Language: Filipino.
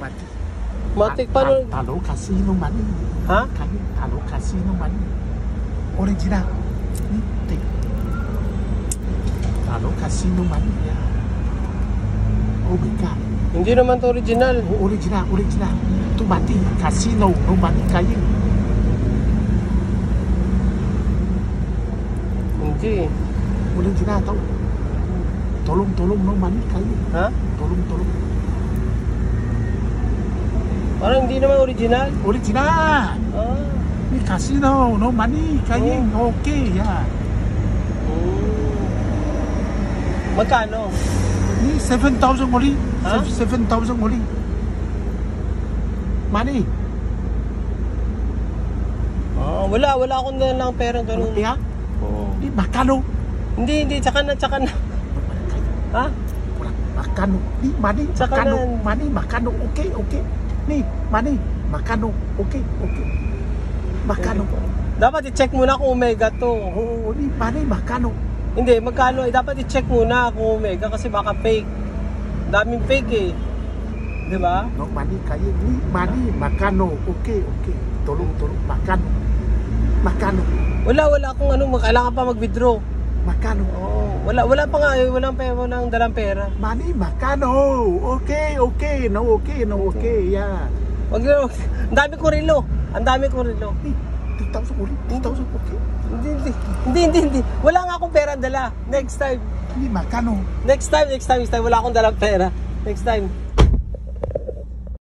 mati. Matik pa nun. Talo casino money. Ha? Talo casino money. Original. Ni, talo casino money. Oh my God. Hindi naman to original. Original. Tu mati casino, no mati kain. Hindi. Original tau. Tolong no mani kain. Ha? Tolong. Parang hindi naman original. Original. Ah. Ni casino, no money, kain, okay, ya. Magkano? Ni 7,000 only. Ha? 7,000 only. Money. Wala akong dalang perang ganun. Ya. Oo. Ni makano. Hindi, tsaka na. Ha? Makano. Ni money, Tsaka makano. na. Money, makano, okay. Ni money, makano, okay. Makano. Dapat i-check muna kung Omega to. Oh, ni money, makano. Hindi, magkano? Dapat i-check muna kung Omega kasi baka fake. Daming fake eh. Di ba? No money, kain. Ni money, makano, okay. Tolong, makano. Wala akong kailangan pa mag-withdraw. Makano. Wala pa nga, walang dalang pera. Money, makano. Okay. No, okay, yeah. Ang dami ko relo. 2,000 ulit. 2,000, okay. Hindi. Wala nga akong pera dala. Next time. Ni makano. Next time. Wala akong dalang pera. Next time.